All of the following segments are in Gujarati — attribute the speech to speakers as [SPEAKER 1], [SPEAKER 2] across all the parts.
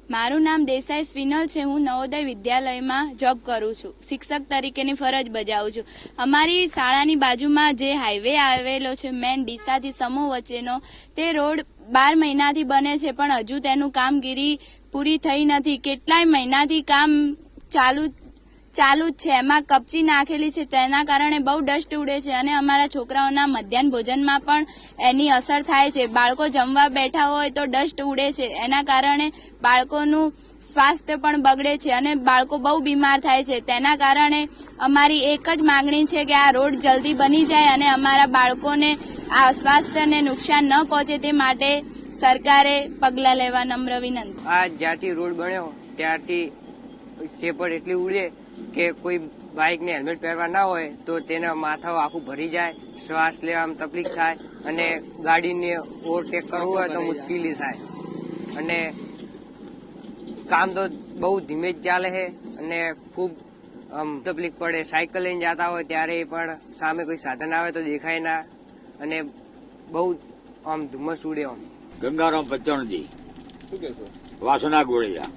[SPEAKER 1] મારું નામ દેસાઈ સ્વિનલ છે। હું નવોદય વિદ્યાલયમાં જોબ કરું છું, શિક્ષક તરીકેની ફરજ બજાવું છું। અમારી શાળાની બાજુમાં જે હાઈવે આવેલો છે મેન ડીસાથી સમૂહ વચ્ચેનો, તે રોડ 12 મહિનાથી બને છે પણ હજુ તેનું કામગીરી પૂરી થઈ નથી। કેટલાય મહિનાથી કામ ચાલુ જ છે। એમાં કપચી નાખેલી છે, તેના કારણે બહુ ડસ્ટ ઉડે છે અને અમારા છોકરાઓના મધ્યાહન ભોજનમાં પણ એની અસર થાય છે। બાળકો જમવા બેઠા હોય તો ડસ્ટ ઉડે છે, એના કારણે બાળકોનું સ્વાસ્થ્ય પણ બગડે છે અને બાળકો બહુ બીમાર થાય છે। તેના કારણે અમારી એક જ માંગણી છે કે આ રોડ જલ્દી બની જાય અને અમારા બાળકોને આ સ્વાસ્થ્યને નુકસાન ન પહોંચે તે માટે સરકારે પગલાં લેવા નમ્ર વિનંતી।
[SPEAKER 2] આ જ્યાંથી રોડ બન્યો ત્યારથી સેપડ એટલી ઉડે કે કોઈ બાઇકને હેલ્મેટ પહેરવા ના હોય તો તેના માથા આખું ભરી જાય, શ્વાસ લેવામાં તકલીફ થાય અને ગાડીને ઓવરટેક કરવું હોય તો મુશ્કેલી થાય અને કામ તો બહુ ધીમે જ ચાલે છે અને ખૂબ તકલીફ પડે। સાયકલ લઈને જતા હોય ત્યારે પણ સામે કોઈ સાધન આવે તો દેખાય ના અને બહુ ધુમ્મસ ઉડે।
[SPEAKER 3] ગંગારામ પચ્ચાણજી વાસણા ગોળિયા।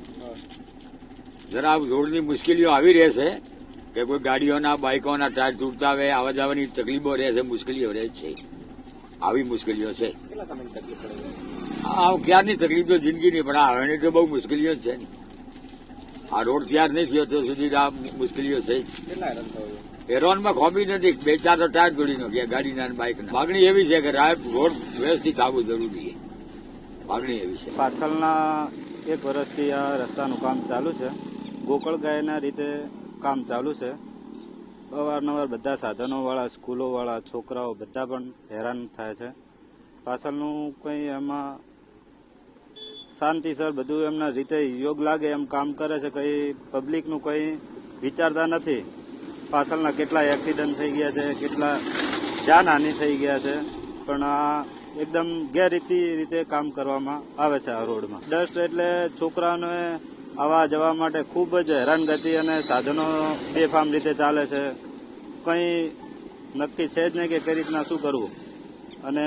[SPEAKER 3] જરા રોડની મુશ્કેલીઓ આવી રહેશે કે કોઈ ગાડીઓના બાઇકોના ટાયર તૂટતા આવે, આવવા જવાની તકલીફો રહેશે, મુશ્કેલીઓ રહે છે, આવી મુશ્કેલીઓ છે। આ ક્યારની તકલીફ તો જિંદગીની, પણ આ હવેની તો બહુ મુશ્કેલીઓ છે ને। આ રોડ તૈયાર નહીં થયો તો સુધી આ મુશ્કેલીઓ છે જ। હેરોનમાં ખોબી નથી, 2-4 તો ટાયર તોડી નાખ્યા ગાડીના અને બાઇકના। માગણી એવી છે કે રોડ વ્યવસ્થિત થવું જરૂરી છે, માગણી એવી છે।
[SPEAKER 4] પાછળના 1 વર્ષથી આ રસ્તાનું કામ ચાલુ છે। ગોકળગાયના રીતે કામ ચાલુ છે। અવારનવાર બધા સાધનોવાળા, સ્કૂલોવાળા છોકરાઓ બધા પણ હેરાન થાય છે। પાછળનું કંઈ એમાં શાંતિસર બધું એમના રીતે યોગ લાગે એમ કામ કરે છે, કંઈ પબ્લિકનું કંઈ વિચારતા નથી। પાછળના કેટલા એક્સિડન્ટ થઈ ગયા છે, કેટલા જાનહાનિ થઈ ગયા છે, પણ આ એકદમ ગેરરીતિ કામ કરવામાં આવે છે આ રોડમાં। ડસ્ટ એટલે છોકરાઓને આવવા જવા માટે ખૂબ જ હેરાનગતિ અને સાધનો બેફામ રીતે ચાલે છે, કંઈ નક્કી છે જ નહીં કે કઈ રીતના શું કરવું અને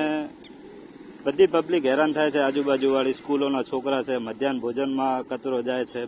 [SPEAKER 4] બધી પબ્લિક હેરાન થાય છે। આજુબાજુવાળી સ્કૂલોના છોકરા છે, મધ્યાહન ભોજનમાં કચરો જાય છે।